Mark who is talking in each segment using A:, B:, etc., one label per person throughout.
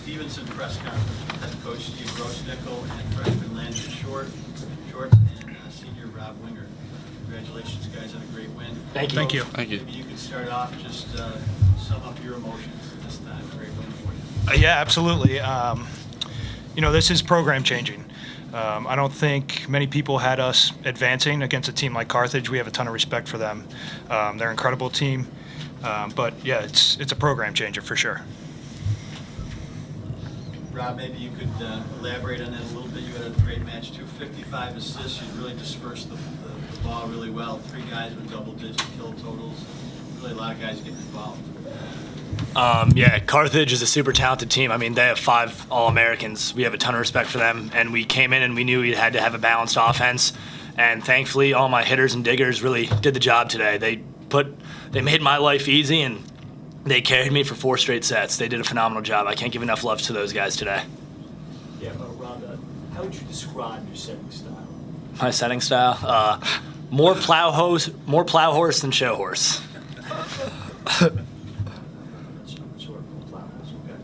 A: Stevenson press conference with head coach Steve Grossnickel and freshman Landon Shorts and senior Rob Winger. Congratulations, guys, on a great win.
B: Thank you.
C: Thank you.
D: Thank you.
A: Maybe you could start off, just sum up your emotions this time. Great win for you.
C: Yeah, absolutely. This is program changing. I don't think many people had us advancing against a team like Carthage. We have a ton of respect for them. They're an incredible team. But yeah, it's a program changer for sure.
A: Rob, maybe you could elaborate on that a little bit. You had a great match, 255 assists. You really dispersed the ball really well. 3 guys with double-digit kill totals. Really a lot of guys getting involved.
B: Yeah, Carthage is a super talented team. I mean, they have 5 All-Americans. We have a ton of respect for them, and we came in and we knew we had to have a balanced offense. And thankfully, all my hitters and diggers really did the job today. They made my life easy, and they carried me for 4 straight sets. They did a phenomenal job. I can't give enough love to those guys today.
E: Yeah, Rob, how would you describe your setting style?
B: My setting style? More plow horse than show horse.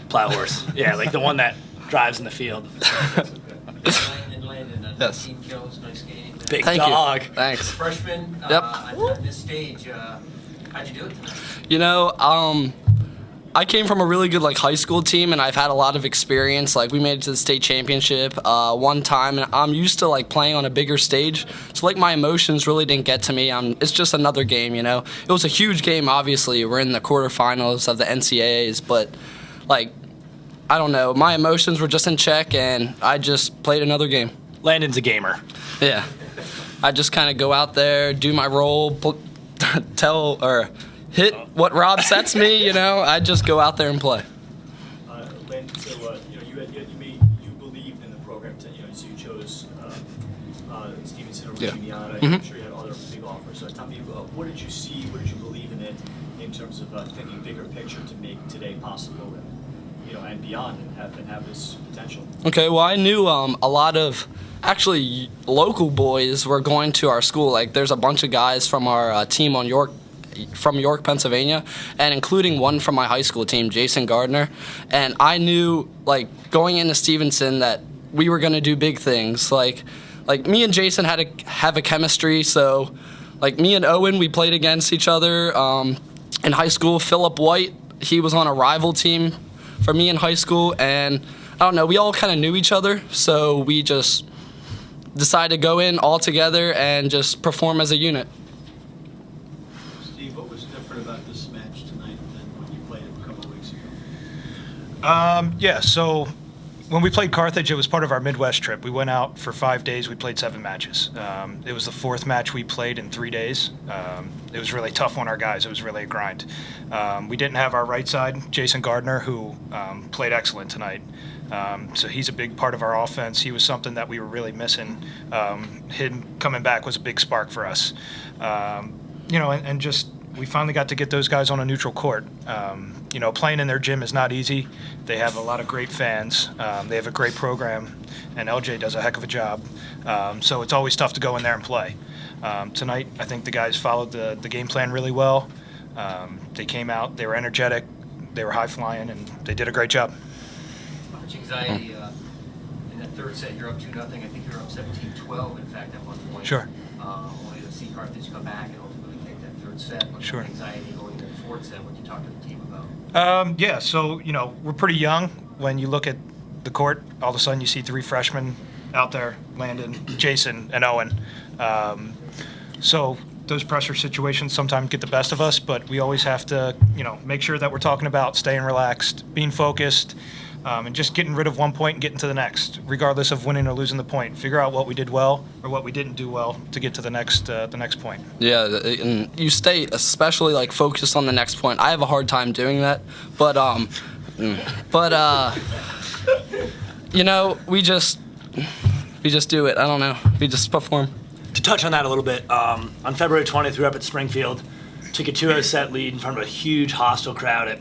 B: Plow horse. Yeah, like the one that drives in the field.
F: Landon,
D: Yes.
F: 15 kills, nice game.
B: Big
D: Thank
B: dog.
D: you. Thanks.
F: Freshman,
D: Yep.
F: on this stage, how'd you do it tonight?
D: You know, I came from a really good high school team, and I've had a lot of experience. We made it to the state championship one time, and I'm used to playing on a bigger stage. So my emotions really didn't get to me. It's just another game, you know. It was a huge game. Obviously, we're in the quarterfinals of the NCAAs, but I don't know. My emotions were just in check, and I just played another game.
B: Landon's a gamer.
D: Yeah, I just kind of go out there, do my role, hit what Rob sets me. You know, I just go out there and play.
E: Landon, so you believed in the program. So you chose Stevenson over
D: Yeah.
E: Indiana.
D: Mhm.
E: I'm sure you had other big offers. So tell me, what did you see? What did you believe in it in terms of thinking bigger picture to make today possible, and beyond, and have this potential?
D: Okay, well, I knew a lot of actually local boys were going to our school. There's a bunch of guys from our team from York, Pennsylvania, and including one from my high school team, Jason Gardner. And I knew, going into Stevenson, that we were going to do big things. Like me and Jason had to have a chemistry, so me and Owen, we played against each other in high school. Philip White, he was on a rival team for me in high school, and I don't know, we all kind of knew each other, so we just decided to go in all together and just perform as a unit.
A: Steve, what was different about this match tonight than when you played it a couple of weeks ago?
C: Yeah, so when we played Carthage, it was part of our Midwest trip. We went out for 5 days. We played 7 matches. It was the 4th match we played in 3 days. It was really tough on our guys. It was really a grind. We didn't have our right side, Jason Gardner, who played excellent tonight. So he's a big part of our offense. He was something that we were really missing. Him coming back was a big spark for us. And just we finally got to get those guys on a neutral court. Playing in their gym is not easy. They have a lot of great fans. They have a great program, and LJ does a heck of a job. So it's always tough to go in there and play. Tonight, I think the guys followed the game plan really well. They came out, they were energetic, they were high-flying, and they did a great job.
F: How much anxiety in that third set? You're up 2-0. I think you're up 17-12, in fact, at one point.
C: Sure.
F: Only to see Carthage come back and ultimately take that third set. What
C: Sure.
F: anxiety going into the fourth set? What did you talk to the team about?
C: Yeah, so, we're pretty young. When you look at the court, all of a sudden you see 3 freshmen out there, Landon, Jason, and Owen. So those pressure situations sometimes get the best of us, but we always have to, make sure that we're talking about staying relaxed, being focused, and just getting rid of one point and getting to the next, regardless of winning or losing the point. Figure out what we did well or what we didn't do well to get to the next point.
D: Yeah, and you stay especially focused on the next point. I have a hard time doing that, but we just do it. I don't know. We just perform.
B: To touch on that a little bit, on February 20th, we were up at Springfield, took a 2-0 set lead in front of a huge hostile crowd at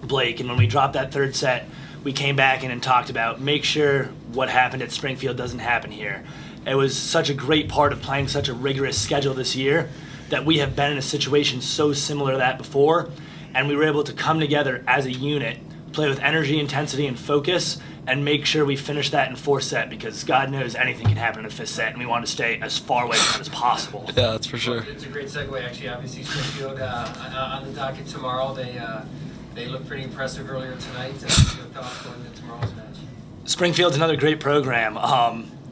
B: Blake, and when we dropped that third set, we came back in and talked about make sure what happened at Springfield doesn't happen here. It was such a great part of playing such a rigorous schedule this year that we have been in a situation so similar to that before, and we were able to come together as a unit, play with energy, intensity, and focus, and make sure we finish that in fourth set, because God knows anything can happen in a fifth set, and we want to stay as far away from it as possible.
D: Yeah, that's for sure.
F: It's a great segue, actually. Obviously, Springfield on the docket tomorrow. They looked pretty impressive earlier tonight. Your thoughts going into tomorrow's match?
B: Springfield's another great program.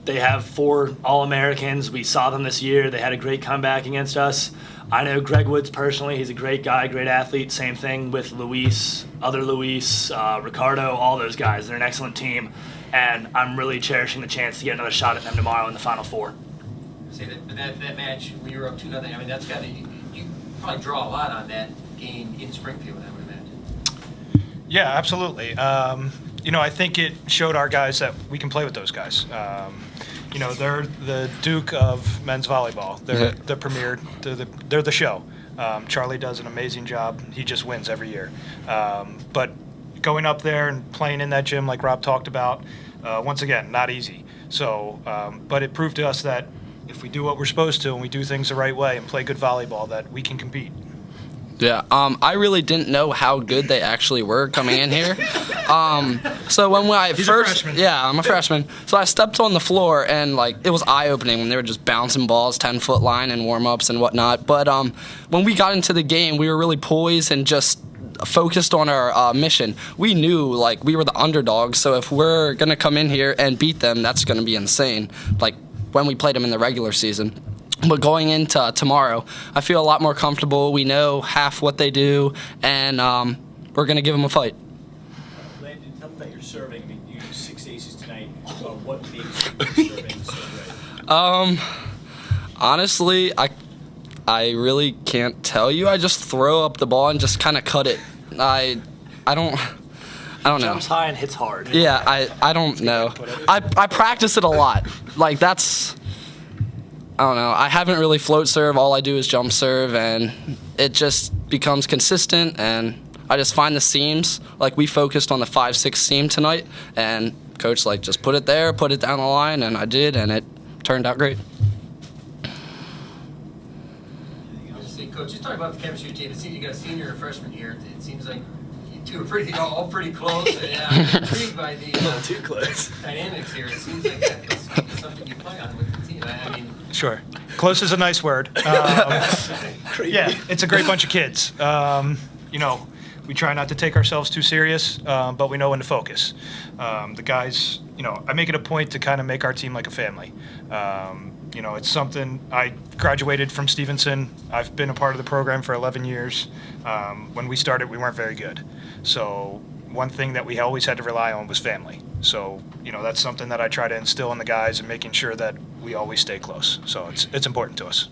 B: They have 4 All-Americans. We saw them this year. They had a great comeback against us. I know Greg Woods personally. He's a great guy, great athlete. Same thing with Luis, Ricardo, all those guys. They're an excellent team, and I'm really cherishing the chance to get another shot at them tomorrow in the Final Four.
F: Say that match when you were up 2-0. I mean, that's got to you probably draw a lot on that game in Springfield, I would imagine.
C: Yeah, absolutely. I think it showed our guys that we can play with those guys. They're the Duke of men's volleyball. They're the premier. They're the show. Charlie does an amazing job. He just wins every year. But going up there and playing in that gym, like Rob talked about, once again, not easy. So, but it proved to us that if we do what we're supposed to and we do things the right way and play good volleyball, that we can compete.
D: Yeah, I really didn't know how good they actually were coming in here. So when I
C: He's a freshman.
D: Yeah, I'm a freshman. So I stepped on the floor and it was eye-opening when they were just bouncing balls 10-foot line and warm-ups and whatnot. But when we got into the game, we were really poised and just focused on our mission. We knew we were the underdogs. So if we're gonna come in here and beat them, that's gonna be insane. Like when we played them in the regular season. But going into tomorrow, I feel a lot more comfortable. We know half what they do, and we're going to give them a fight.
E: Landon, tell me about your serving. I mean, you used 6 aces tonight. What makes your serving so great?
D: Honestly, I really can't tell you. I just throw up the ball and just kind of cut it. I don't know.
B: Jumps high and hits hard.
D: Yeah, I don't know. I practice it a lot. I don't know. I haven't really float serve. All I do is jump serve, and it just becomes consistent, and I just find the seams. We focused on the 5-6 seam tonight, and coach just put it there, put it down the line, and I did, and it turned out great.
F: Coach, just talk about the chemistry of your team. It seems you got a senior and a freshman here. It seems like you two are all pretty close. I'm intrigued by the
B: Too close.
F: dynamics here. It seems like that's something you play on with the team. I mean,
C: Sure. Close is a nice word. Yeah, it's a great bunch of kids. We try not to take ourselves too serious, but we know when to focus. The guys, I make it a point to kind of make our team like a family. It's something. I graduated from Stevenson. I've been a part of the program for 11 years. When we started, we weren't very good. So one thing that we always had to rely on was family. So, that's something that I try to instill in the guys and making sure that we always stay close. So it's important to us.